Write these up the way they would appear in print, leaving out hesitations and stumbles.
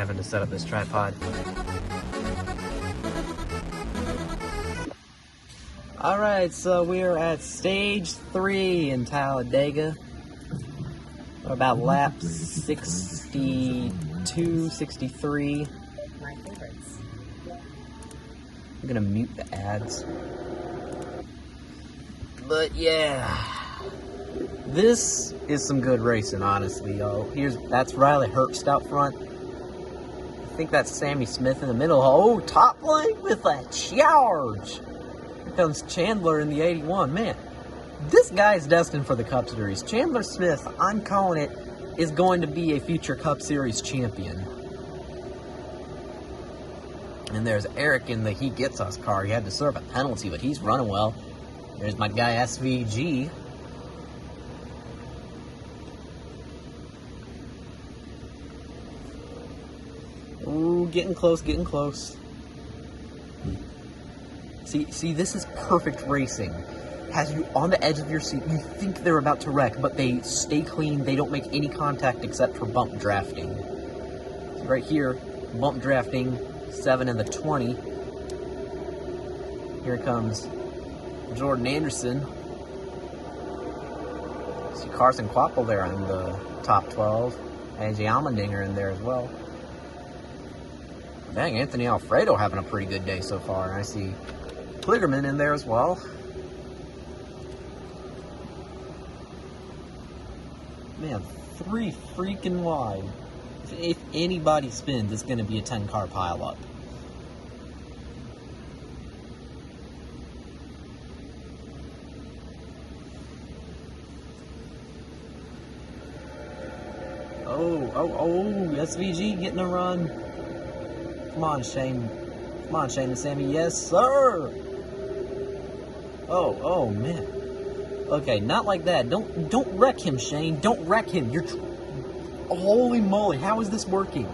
having to set up this tripod. Alright, so we're at stage 3 in Talladega. We're about lap 62, 63. My favorites. I'm gonna mute the ads. But yeah, this is some good racing, honestly, y'all. That's Riley Herbst out front. I think that's Sammy Smith in the middle. Oh, top lane with a charge. Here comes Chandler in the 81. Man, this guy is destined for the Cup Series. Chandler Smith, I'm calling it, is going to be a future Cup Series champion. And there's Eric in the He Gets Us car. He had to serve a penalty, but he's running well. There's my guy SVG. Ooh, getting close, getting close. See, this is perfect racing. Has you on the edge of your seat. You think they're about to wreck, but they stay clean. They don't make any contact except for bump drafting. So right here, bump drafting, 7 in the 20. Here comes Jordan Anderson. See Carson Quapple there in the top 12. And Allmendinger in there as well. Dang, Anthony Alfredo having a pretty good day so far. And I see Kligerman in there as well. Man, 3 freaking wide. If anybody spins, it's going to be a 10-car pileup. Oh, SVG getting a run. Come on, Shane. Come on, Shane and Sammy. Yes, sir. Oh, man. Okay, not like that. Don't wreck him, Shane. Don't wreck him. Holy moly, how is this working?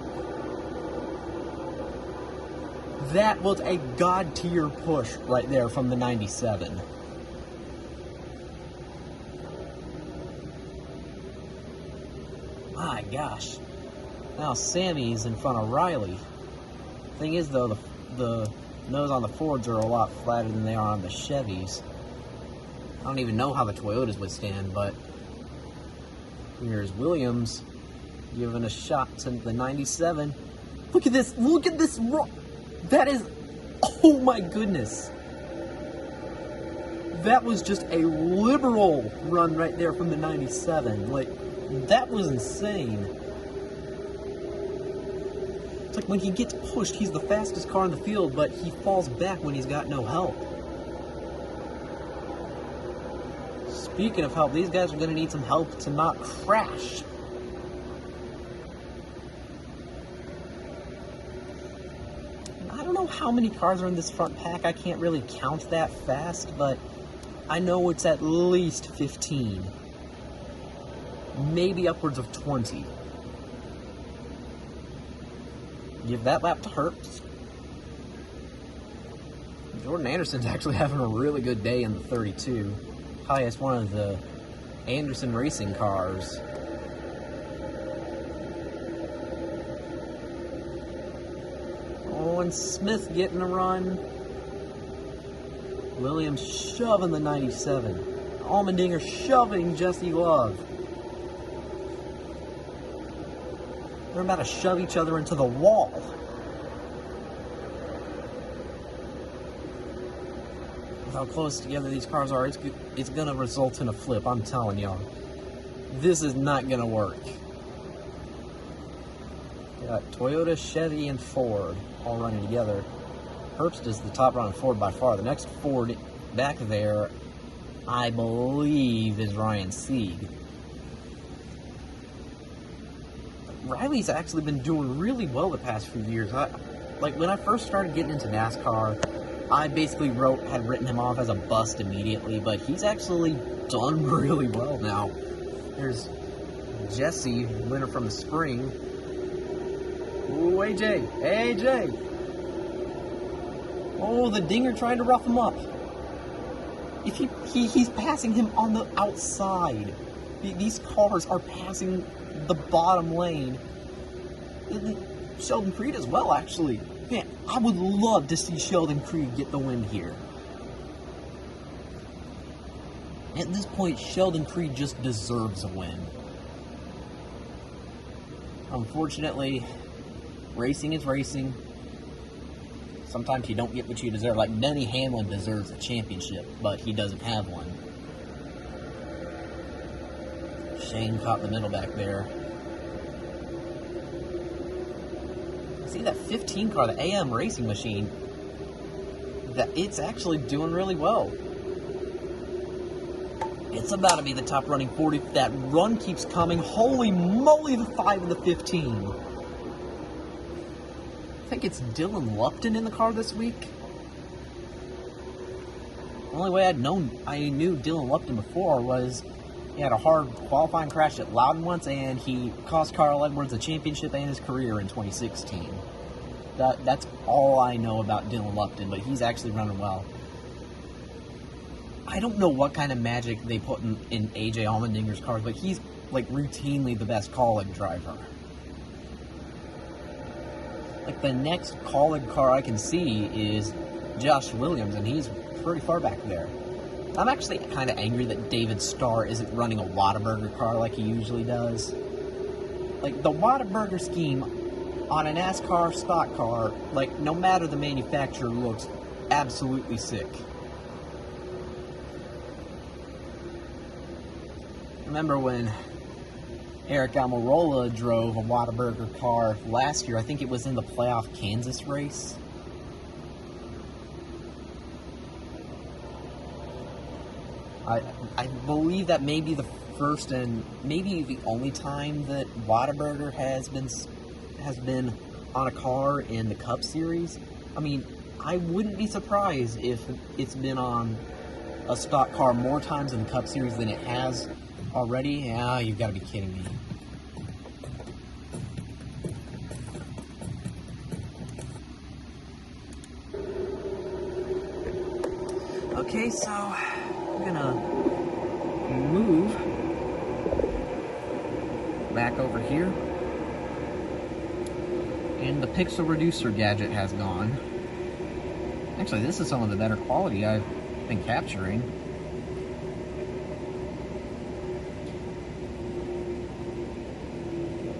That was a god tier push right there from the 97. My gosh. Now Sammy's in front of Riley. Thing is, though, the nose on the Fords are a lot flatter than they are on the Chevys. I don't even know how the Toyotas would stand, but here's Williams giving a shot to the 97. Look at this! Look at this! That is... Oh my goodness! That was just a liberal run right there from the 97. Like, that was insane. It's like when he gets pushed, he's the fastest car in the field, but he falls back when he's got no help. Speaking of help, these guys are going to need some help to not crash. I don't know how many cars are in this front pack. I can't really count that fast, but I know it's at least 15. Maybe upwards of 20. Give that lap to Herbst. Jordan Anderson's actually having a really good day in the 32. Highest one of the Anderson racing cars. Oh, and Smith getting a run. Williams shoving the 97. Allmendinger shoving Jesse Love. They're about to shove each other into the wall. With how close together these cars are, it's going to result in a flip, I'm telling y'all. This is not going to work. Got Toyota, Chevy, and Ford all running together. Herbst is the top running Ford by far. The next Ford back there, I believe, is Ryan Sieg. Riley's actually been doing really well the past few years. Like, when I first started getting into NASCAR, I basically had written him off as a bust immediately, but he's actually done really well now. There's Jesse, winner from the spring. Ooh, AJ! Oh, the dinger trying to rough him up. If he's passing him on the outside. These cars are passing the bottom lane. Sheldon Creed as well, actually. Man, I would love to see Sheldon Creed get the win here. At this point, Sheldon Creed just deserves a win. Unfortunately, racing is racing. Sometimes you don't get what you deserve. Like, Denny Hamlin deserves a championship, but he doesn't have one. Shane caught the middle back there. See that 15 car, the AM racing machine, that it's actually doing really well. It's about to be the top running 40. That run keeps coming. Holy moly, the 5 and the 15. I think it's Dylan Lupton in the car this week. The only way I knew Dylan Lupton before was he had a hard qualifying crash at Loudon once, and he cost Carl Edwards a championship and his career in 2016. That's all I know about Dylan Lupton, but he's actually running well. I don't know what kind of magic they put in AJ Allmendinger's cars, but he's like routinely the best Colleague driver. Like, the next Colleague car I can see is Josh Williams, and he's pretty far back there. I'm actually kind of angry that David Starr isn't running a Whataburger car like he usually does. Like, the Whataburger scheme on a NASCAR stock car, like, no matter the manufacturer, looks absolutely sick. Remember when Eric Almirola drove a Whataburger car last year? I think it was in the playoff Kansas race. I believe that may be the first and maybe the only time that Whataburger has been on a car in the Cup Series. I mean, I wouldn't be surprised if it's been on a stock car more times in the Cup Series than it has already. Yeah, you've got to be kidding me. Okay, so I'm gonna move back over here, and the pixel reducer gadget has gone. Actually, this is some of the better quality I've been capturing.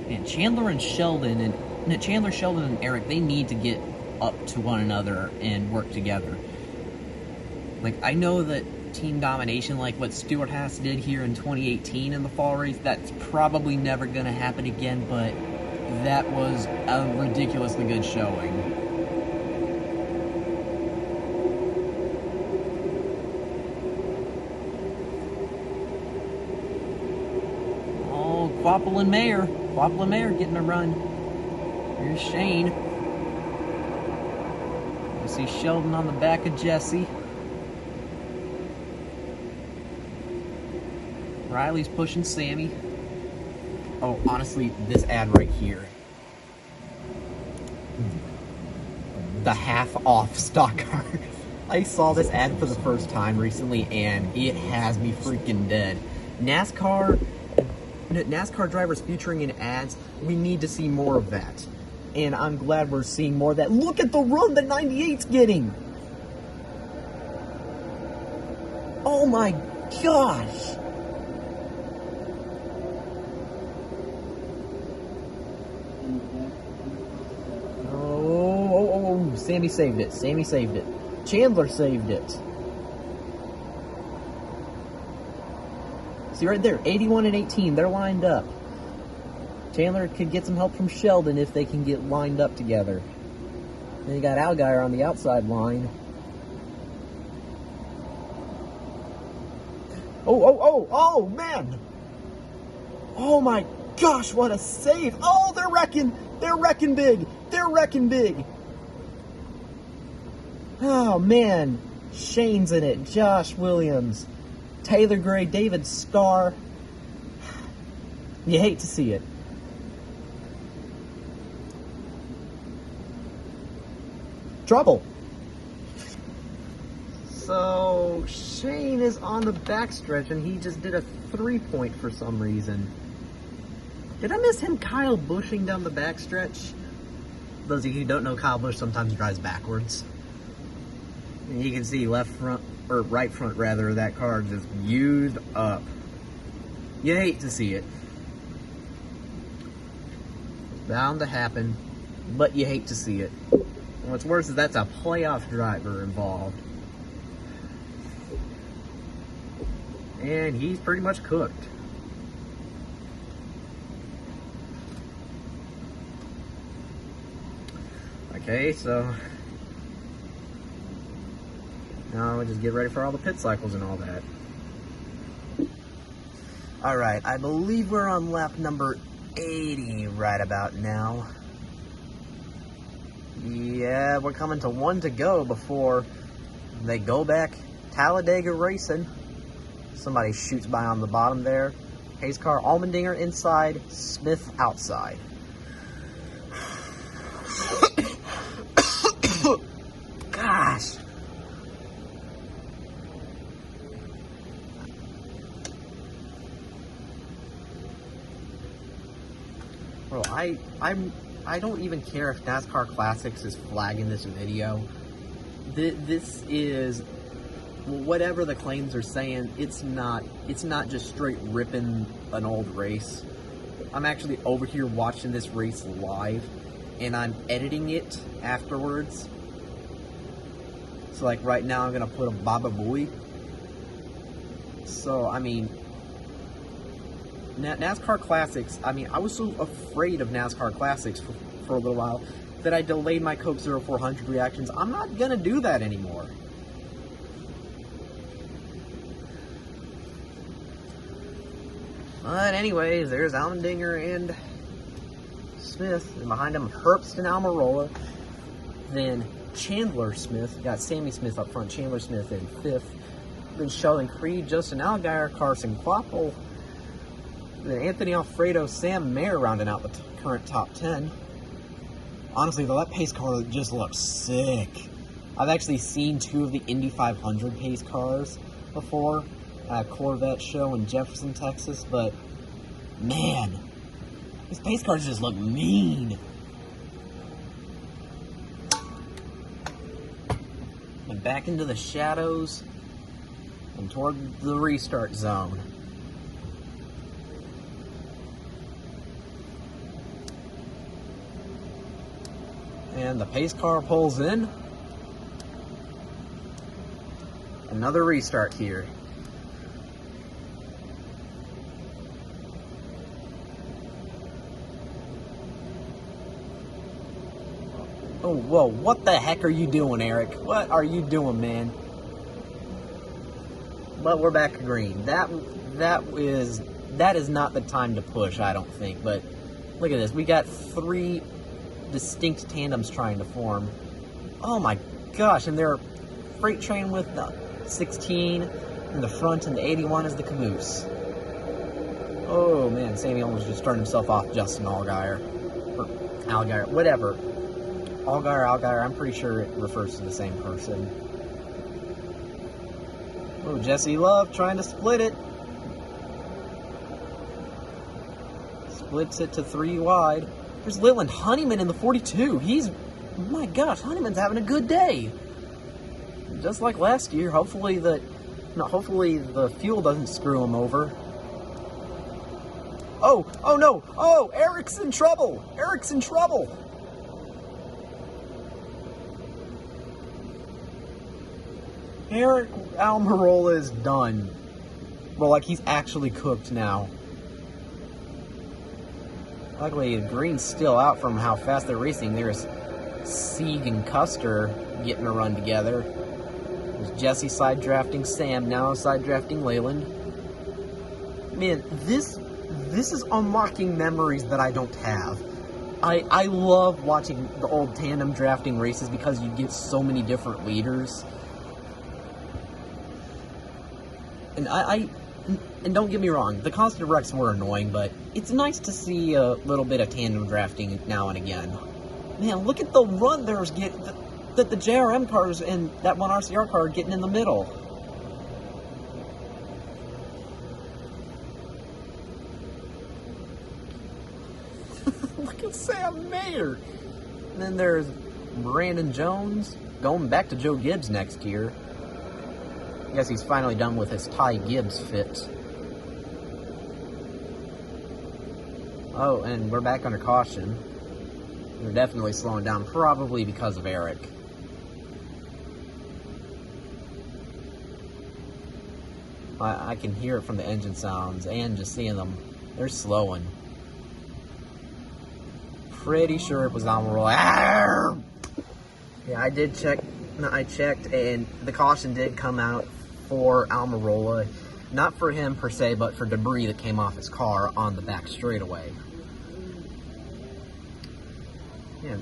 And Chandler, Sheldon, and Eric, they need to get up to one another and work together. Like, I know that team domination, like what Stewart Haas did here in 2018 in the fall race, that's probably never going to happen again, but that was a ridiculously good showing. Oh, Quapple and Mayer getting a run. Here's Shane. You see Sheldon on the back of Jesse. Riley's pushing Sammy. Oh, honestly, this ad right here. The half-off stock car. I saw this ad for the first time recently, and it has me freaking dead. NASCAR drivers featuring in ads, we need to see more of that. And I'm glad we're seeing more of that. Look at the run the 98's getting! Oh my gosh! Sammy saved it. Sammy saved it. Chandler saved it. See right there, 81 and 18, they're lined up. Chandler could get some help from Sheldon if they can get lined up together. Then you got Allgaier on the outside line. Oh, man! Oh my gosh, what a save! Oh, they're wrecking big! They're wrecking big! Oh, man. Shane's in it. Josh Williams. Taylor Gray. David Starr. You hate to see it. Trouble. So, Shane is on the backstretch, and he just did a 3-point for some reason. Did I miss him Kyle Busching down the backstretch? Those of you who don't know, Kyle Busch sometimes drives backwards. And you can see left front, or right front rather, of that car just used up. You hate to see it. It's bound to happen, but you hate to see it. And what's worse is that's a playoff driver involved. And he's pretty much cooked. Okay, so now we'll just get ready for all the pit cycles and all that. Alright, I believe we're on lap number 80 right about now. Yeah, we're coming to one to go before they go back Talladega racing. Somebody shoots by on the bottom there. Pace car, Allmendinger inside, Smith outside. Gosh. Bro, I don't even care if NASCAR Classics is flagging this video. This is, whatever the claims are saying, it's not just straight ripping an old race. I'm actually over here watching this race live, and I'm editing it afterwards. So like right now I'm gonna put a Baba Booey. So I mean, NASCAR Classics, I mean, I was so afraid of NASCAR Classics for a little while that I delayed my Coke 0400 reactions. I'm not gonna do that anymore. But anyways, there's Allmendinger and Smith, and behind him Herbst and Almirola. Then Chandler Smith, got Sammy Smith up front, Chandler Smith in fifth. Then Sheldon Creed, Justin Allgaier, Carson Kvapil. Then Anthony Alfredo, Sam Mayer rounding out the current top 10. Honestly, though, that pace car just looks sick. I've actually seen two of the Indy 500 pace cars before at a Corvette show in Jefferson, Texas, but man, these pace cars just look mean. And back into the shadows and toward the restart zone. And the pace car pulls in. Another restart here. Oh, whoa, what the heck are you doing, Eric? What are you doing, man? But we're back to green. That is not the time to push, I don't think. But look at this. We got three distinct tandems trying to form. Oh my gosh, and they're freight train with the 16 in the front and the 81 is the caboose. Oh man, Sammy almost just turned himself off Justin Allgaier. Or Allgaier, whatever. Allgaier, I'm pretty sure it refers to the same person. Oh, Jesse Love trying to split it. Splits it to 3 wide. There's Leland, Honeyman in the 42. Oh my gosh, Honeyman's having a good day. Just like last year, hopefully the fuel doesn't screw him over. Oh no, oh, Eric's in trouble. Eric Almirola is done. Well, like, he's actually cooked now. Luckily, Green's still out from how fast they're racing. There's Sieg and Custer getting a run together. There's Jesse side drafting Sam, now side drafting Leland. Man, this is unlocking memories that I don't have. I love watching the old tandem drafting races because you get so many different leaders. And don't get me wrong, the constant wrecks were annoying, but it's nice to see a little bit of tandem drafting now and again. Man, look at the run that the JRM cars and that one RCR car are getting in the middle. Look at Sam Mayer. And then there's Brandon Jones going back to Joe Gibbs next year. I guess he's finally done with his Ty Gibbs fit. Oh, and we're back under caution. We're definitely slowing down, probably because of Eric. I can hear it from the engine sounds and just seeing them. They're slowing. Pretty sure it was Almirola. Yeah, I did check. I checked, and the caution did come out for Almirola. Not for him per se, but for debris that came off his car on the back straightaway. Yeah,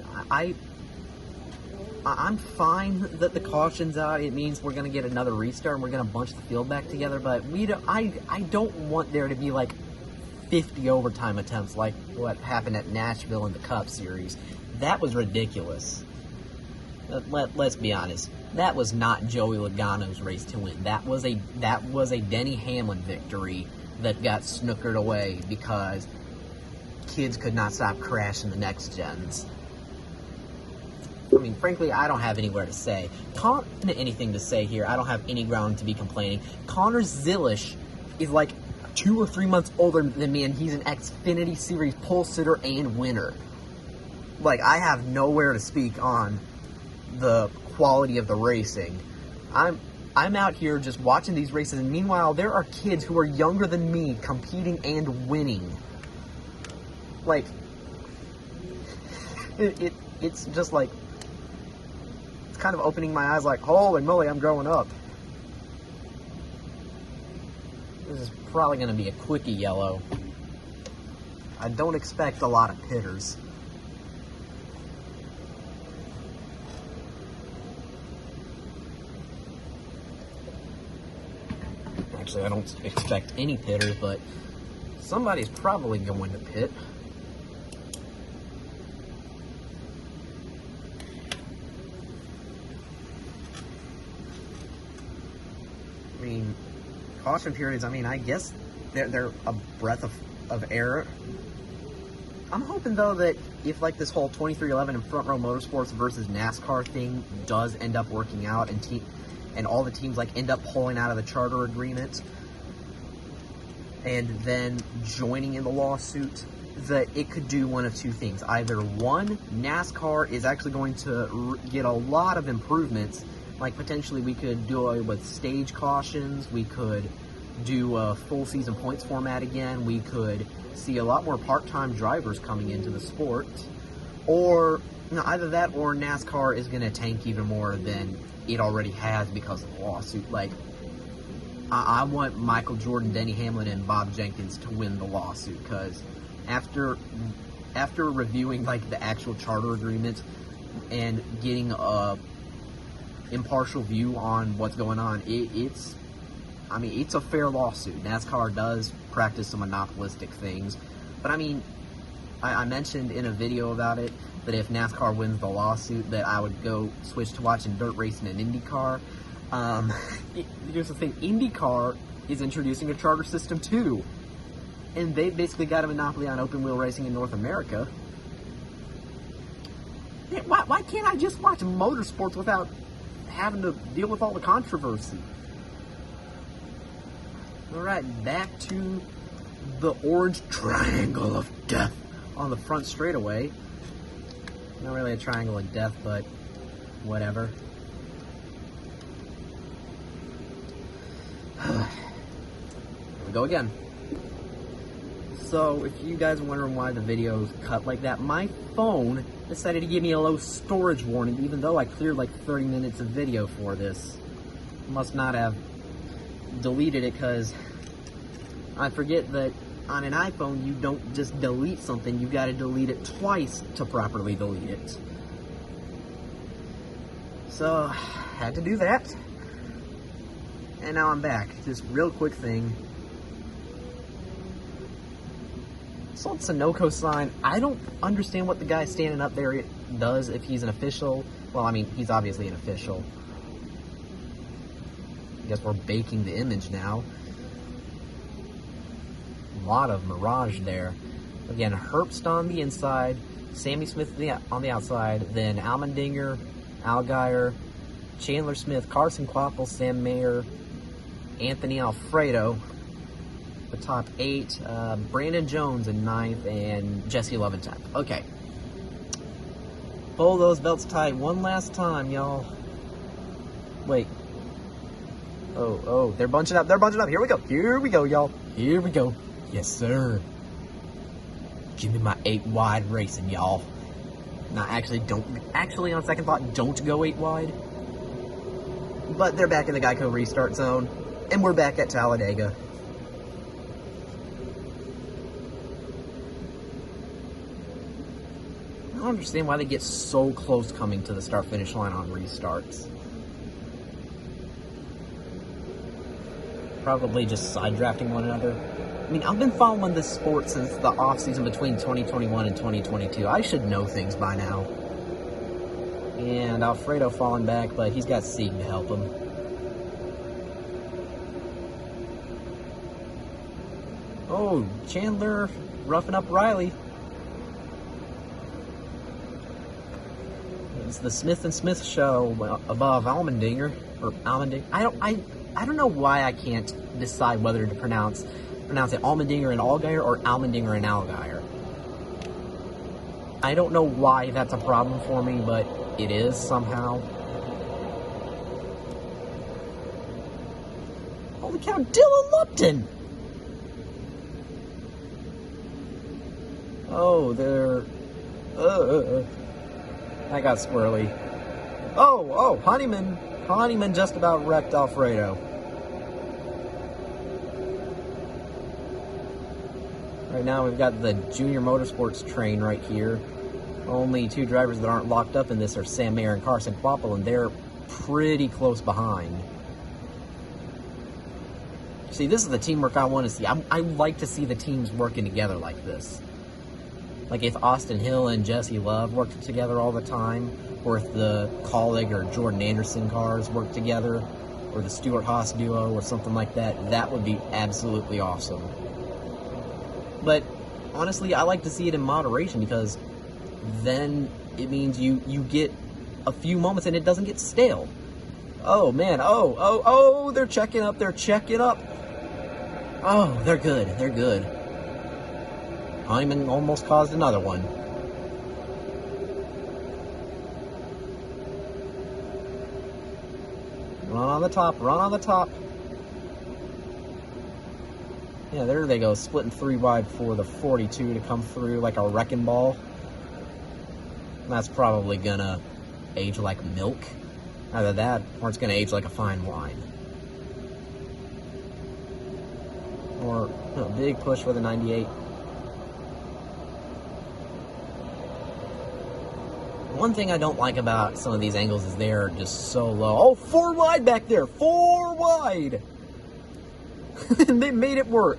I'm fine that the caution's out. It means we're going to get another restart and we're going to bunch the field back together. But I don't want there to be like 50 overtime attempts like what happened at Nashville in the Cup Series. That was ridiculous. Let's be honest. That was not Joey Logano's race to win. That was a Denny Hamlin victory that got snookered away because kids could not stop crashing the next gens. I mean, frankly, I don't have anywhere to say. Anything to say here. I don't have any ground to be complaining. Connor Zilisch is like 2 or 3 months older than me, and he's an XFinity Series pole sitter and winner. Like, I have nowhere to speak on the quality of the racing. I'm out here just watching these races, and meanwhile, there are kids who are younger than me competing and winning. Like, it's just like, it's kind of opening my eyes like, holy moly, I'm growing up. This is probably going to be a quickie yellow. I don't expect a lot of pitters. Actually, I don't expect any pitters, but somebody's probably going to pit. I mean, caution periods, I mean, I guess they're a breath of air. I'm hoping, though, that if, like, this whole 2311 and Front Row Motorsports versus NASCAR thing does end up working out and all the teams, like, end up pulling out of the charter agreement and then joining in the lawsuit, that it could do one of two things. Either one, NASCAR is actually going to get a lot of improvements. Like, potentially we could do away with stage cautions, we could do a full season points format again, we could see a lot more part-time drivers coming into the sport, or either that or NASCAR is going to tank even more than it already has because of the lawsuit. Like, I want Michael Jordan, Denny Hamlin, and Bob Jenkins to win the lawsuit, because after reviewing, like, the actual charter agreements and getting a impartial view on what's going on, it's a fair lawsuit. NASCAR does practice some monopolistic things, but I mean, I mentioned in a video about it that if NASCAR wins the lawsuit, that I would go switch to watching dirt racing and IndyCar. Here's the thing, IndyCar is introducing a charter system too, and they basically got a monopoly on open wheel racing in North America. Why can't I just watch motorsports without having to deal with all the controversy? Alright, back to the orange triangle of death on the front straightaway. Not really a triangle of death, but whatever. Here we go again. So, if you guys are wondering why the video is cut like that, my phone decided to give me a low storage warning, even though I cleared like 30 minutes of video for this. Must not have deleted it, because I forget that on an iPhone you don't just delete something, you gotta delete it twice to properly delete it. So, had to do that. And now I'm back. Just real quick thing. So it's a Sunoco sign. I don't understand what the guy standing up there does, if he's an official. Well, I mean, he's obviously an official. I guess we're baking the image now. A lot of mirage there. Again, Herbst on the inside, Sammy Smith on the outside, then Allmendinger, Allgaier, Chandler Smith, Carson Kvapil, Sam Mayer, Anthony Alfredo, the top 8, Brandon Jones in 9th, and Jesse Love in 10th. Okay. Pull those belts tight one last time, y'all. Wait. Oh, they're bunching up. They're bunching up. Here we go, y'all. Here we go. Yes, sir. Give me my 8 wide racing, y'all. Now, actually, on second thought, don't go 8 wide. But they're back in the Geico restart zone, and we're back at Talladega. I don't understand why they get so close coming to the start-finish line on restarts. Probably just side-drafting one another. I mean, I've been following this sport since the off-season between 2021 and 2022. I should know things by now. And Alfredo falling back, but he's got Sieg to help him. Oh, Chandler roughing up Riley. It's the Smith and Smith show above Allmendinger, or Allmendinger. I don't know why I can't decide whether to pronounce it Allmendinger and Allgaier or Allmendinger and Allgaier. I don't know why that's a problem for me, but it is somehow. Holy cow, Dylan Lupton! Oh, they're... I got Squirrly. Oh, Honeyman. Honeyman just about wrecked Alfredo. Right now we've got the Junior Motorsports train right here. Only 2 drivers that aren't locked up in this are Sam Mayer and Carson Kvapil, and they're pretty close behind. See, this is the teamwork I want to see. I like to see the teams working together like this. Like if Austin Hill and Jesse Love worked together all the time, or if the Colleague or Jordan Anderson cars worked together, or the Stewart Haas duo or something like that, that would be absolutely awesome. But honestly, I like to see it in moderation, because then it means you get a few moments and it doesn't get stale. Oh man, oh, they're checking up, Oh, they're good. Honeyman almost caused another one. Run on the top. Yeah, there they go, splitting 3 wide for the 42 to come through like a wrecking ball. And that's probably gonna age like milk. Either that, or it's gonna age like a fine wine. Or a big push for the 98. One thing I don't like about some of these angles is they're just so low. Oh, 4 wide back there, 4 wide. And they made it work.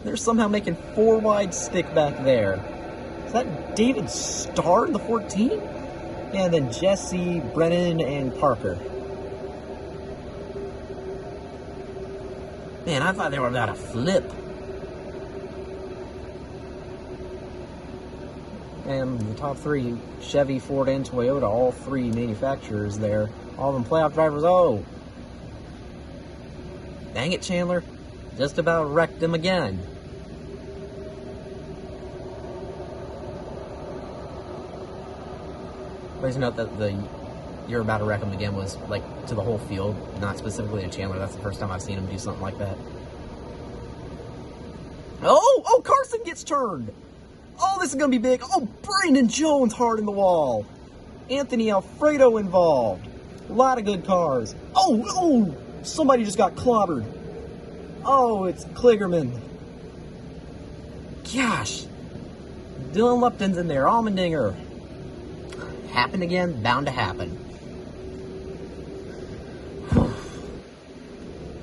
They're somehow making 4 wide stick back there. Is that David Starr, the 14? Yeah, and then Jesse, Brennan, and Parker. Man, I thought they were about to flip. And the top 3, Chevy, Ford, and Toyota, all 3 manufacturers there. All of them playoff drivers. Oh! Dang it, Chandler. Just about wrecked them again. Please note that the "you're about to wreck them again" was like to the whole field, not specifically to Chandler. That's the first time I've seen him do something like that. Oh, Carson gets turned. Oh, this is going to be big. Oh, Brandon Jones hard in the wall. Anthony Alfredo involved. A lot of good cars. Oh, somebody just got clobbered. Oh, it's Kligerman. Gosh. Dylan Lupton's in there. Allmendinger. Happened again. Bound to happen.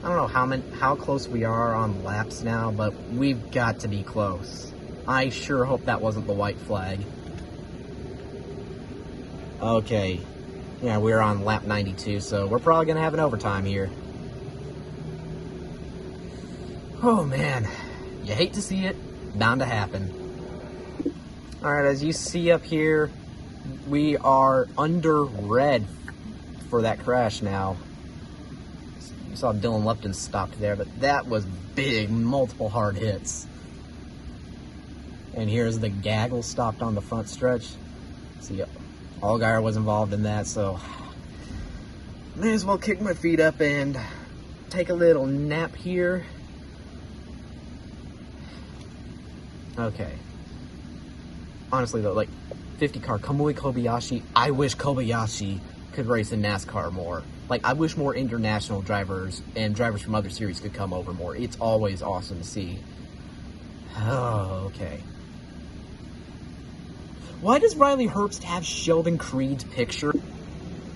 I don't know how close we are on laps now, but we've got to be close. I sure hope that wasn't the white flag. Okay. Yeah, we're on lap 92, so we're probably going to have an overtime here. Oh, man. You hate to see it, bound to happen. Alright, as you see up here, we are under red for that crash now. You saw Dylan Lupton stopped there, but that was big, multiple hard hits. And here's the gaggle stopped on the front stretch. See, Allgaier was involved in that, so may as well kick my feet up and take a little nap here. Okay. Honestly though, like 50 car Kamui Kobayashi, I wish Kobayashi could race in NASCAR more. Like, I wish more international drivers and drivers from other series could come over more. It's always awesome to see. Oh, okay. Why does Riley Herbst have Sheldon Creed's picture?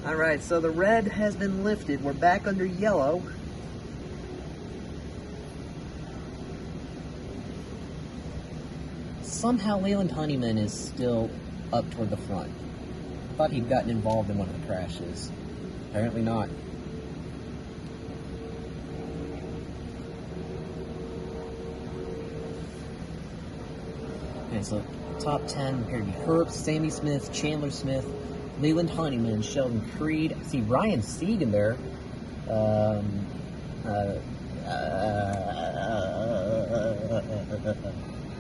Alright, so the red has been lifted. We're back under yellow. Somehow Leland Honeyman is still up toward the front. I thought he'd gotten involved in one of the crashes. Apparently not. Okay, so top 10 appear to be Herbst, Sammy Smith, Chandler Smith, Leland Honeyman, Sheldon Creed. I see Ryan Sieg in there.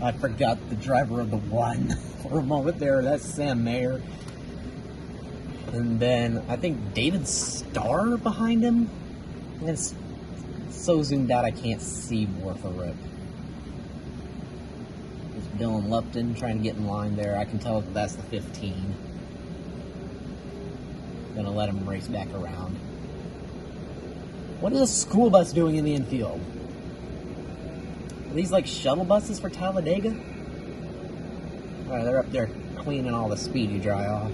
I forgot the driver of the one for a moment there. That's Sam Mayer. And then I think David Starr behind him. And it's so zoomed out I can't see worth a rip. There's Dylan Lupton trying to get in line there. I can tell that that's the 15. Gonna let him race back around. What is a school bus doing in the infield? Are these like shuttle buses for Talladega? Alright, they're up there cleaning all the speedy dry off.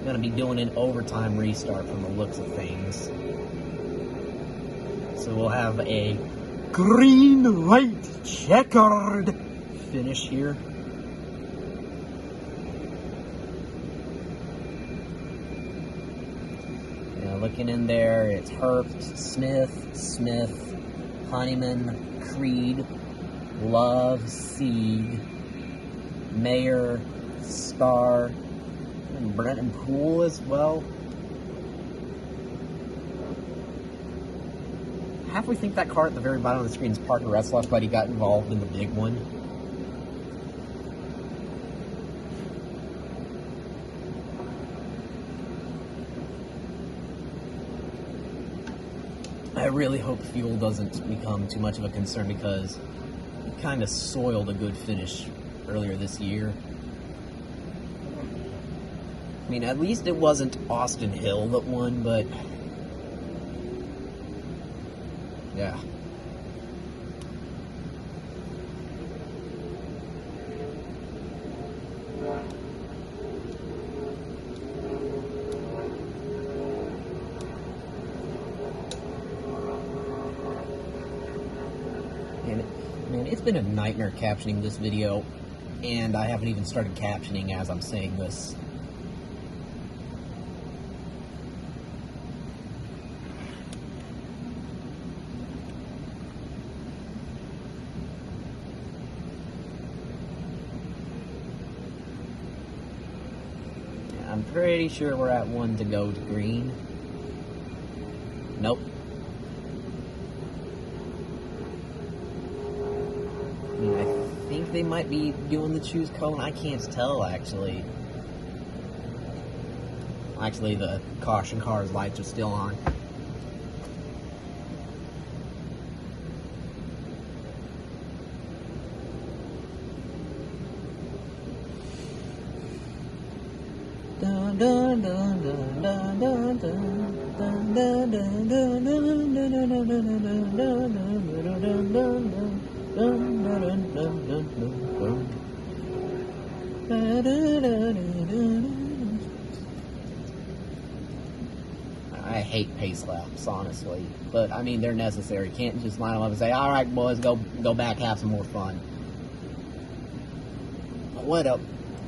Gonna be doing an overtime restart from the looks of things. So we'll have a green, white, checkered finish here. Looking in there, it's Herbst, Smith, Honeyman, Creed, Love, Sieg, Mayer, Starr, and Brenton Poole as well. Half we think that car at the very bottom of the screen is Parker Retzlaff, but he got involved in the big one. I really hope fuel doesn't become too much of a concern because it kind of soiled a good finish earlier this year. I mean, at least it wasn't Austin Hill that won, but yeah. Man, it's been a nightmare captioning this video, and I haven't even started captioning as I'm saying this. I'm pretty sure we're at 1 to go to green. Nope. I think they might be doing the choose cone. I can't tell, actually. Actually, the caution car's lights are still on. Dun, dun, dun, dun, dun, dun, dun, dun, dun, dun, dun, dun, dun, dun. I hate pace laps, honestly, but I mean they're necessary. Can't just line them up and say, "All right, boys, go back, have some more fun." What up?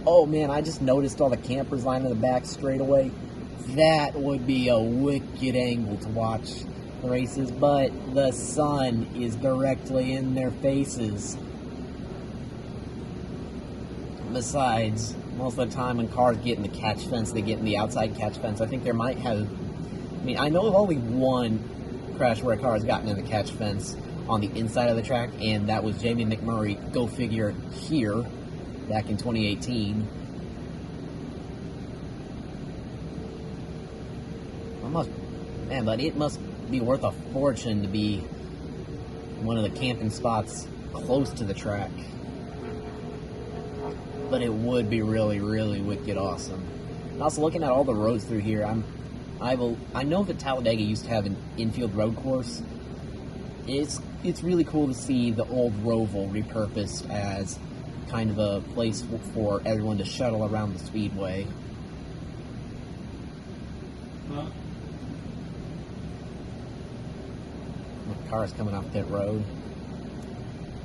Oh man, I just noticed all the campers lining the back straight away. That would be a wicked angle to watch races, but the sun is directly in their faces. Besides, most of the time when cars get in the catch fence, they get in the outside catch fence. I think there might have... I mean, I know of only one crash where a car has gotten in the catch fence on the inside of the track, and that was Jamie McMurray, go figure, here, back in 2018. But it must be worth a fortune to be one of the camping spots close to the track. But it would be really, really wicked awesome. And also looking at all the roads through here, I know that Talladega used to have an infield road course. It's really cool to see the old Roval repurposed as kind of a place for everyone to shuttle around the speedway. Huh? The cars coming off pit road.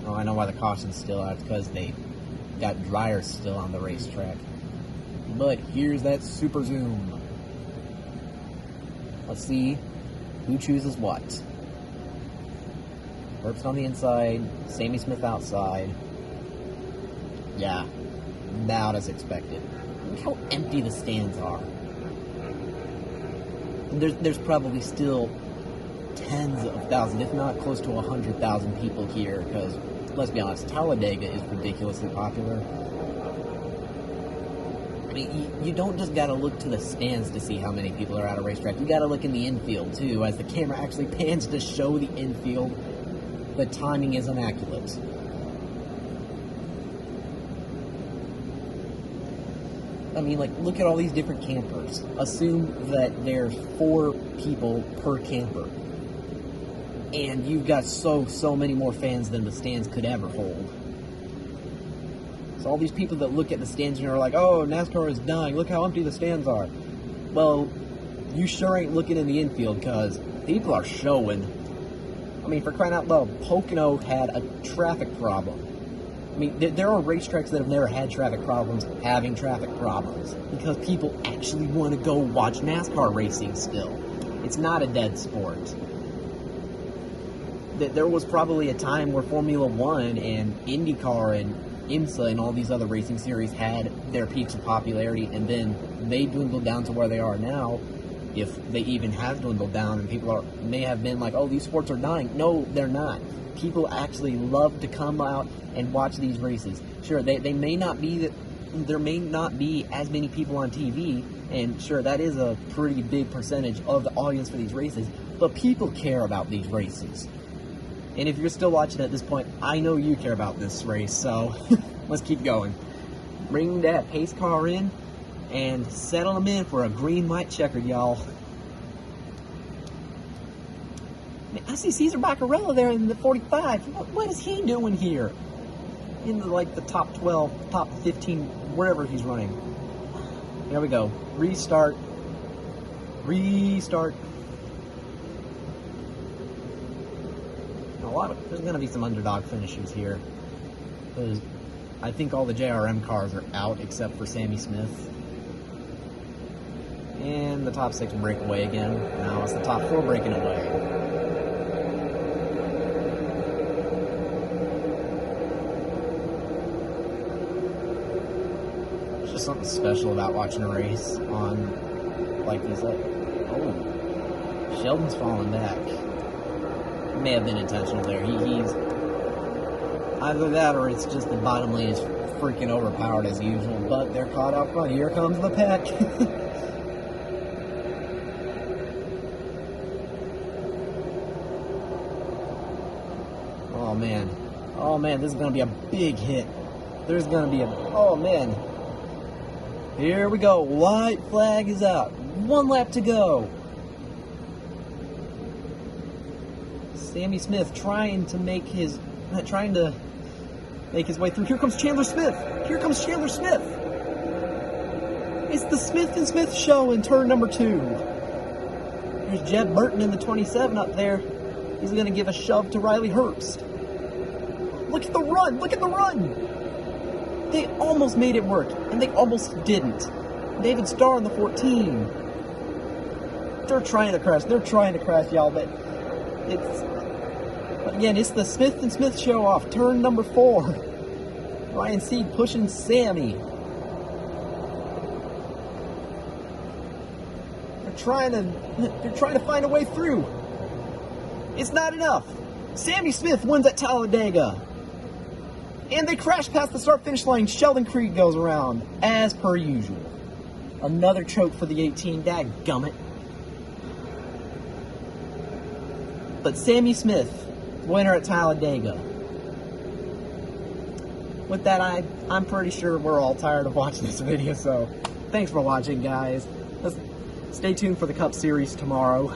Oh, I know why the caution's still out. It's because they got dryers still on the racetrack. But here's that super zoom. Let's see who chooses what. Herbst on the inside, Sammy Smith outside. Yeah, about as expected. Look how empty the stands are. There's probably still tens of thousands, if not close to 100,000 people here, because, let's be honest, Talladega is ridiculously popular. I mean, you don't just gotta look to the stands to see how many people are at a racetrack. You gotta look in the infield, too, as the camera actually pans to show the infield. The timing is immaculate. I mean, like, look at all these different campers. Assume that there's 4 people per camper. And you've got so many more fans than the stands could ever hold. So all these people that look at the stands and are like, oh, NASCAR is dying, look how empty the stands are. Well, you sure ain't looking in the infield, because people are showing. I mean, for crying out loud, Pocono had a traffic problem. I mean, there are racetracks that have never had traffic problems having traffic problems, because people actually want to go watch NASCAR racing still. It's not a dead sport. There was probably a time where Formula One and IndyCar and IMSA and all these other racing series had their peaks of popularity, and then they dwindled down to where they are now, if they even have dwindled down, and people may have been like, oh, these sports are dying. No, they're not. People actually love to come out and watch these races. Sure, they may not be, there may not be as many people on TV, and sure, that is a pretty big percentage of the audience for these races, but people care about these races. And if you're still watching at this point, I know you care about this race, so let's keep going. Bring that pace car in and settle them in for a green-white checkered, y'all. I see Cesar Baccarella there in the 45. What is he doing here? In the top 12, top 15, wherever he's running. There we go. Restart. Restart. There's going to be some underdog finishers here, because I think all the JRM cars are out except for Sammy Smith. And the top 6 break away again. Now it's the top 4 breaking away. There's just something special about watching a race on, like these, oh, Sheldon's falling back. May have been intentional there. He's either that or it's just the bottom lane is freaking overpowered as usual, but they're caught up front. Here comes the pack. Oh man, this is going to be a big hit. There's going to be oh man. Here we go. White flag is out. 1 lap to go. Sammy Smith trying to make his way through. Here comes Chandler Smith. Here comes Chandler Smith. It's the Smith and Smith show in turn number 2. There's Jeb Burton in the 27 up there. He's going to give a shove to Riley Herbst. Look at the run. Look at the run. They almost made it work, and they almost didn't. David Starr in the 14. They're trying to crash. They're trying to crash, y'all, but But again, it's the Smith and Smith show off, turn number 4. Ryan Seed pushing Sammy. They're trying to find a way through. It's not enough. Sammy Smith wins at Talladega. And they crash past the start-finish line. Sheldon Creed goes around, as per usual. Another choke for the 18, dadgummit. But Sammy Smith, winner at Talladega. With that, I'm pretty sure we're all tired of watching this video, so thanks for watching, guys. Stay tuned for the Cup Series tomorrow,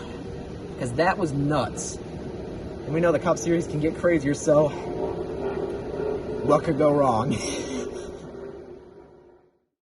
because that was nuts. And we know the Cup Series can get crazier, so what could go wrong?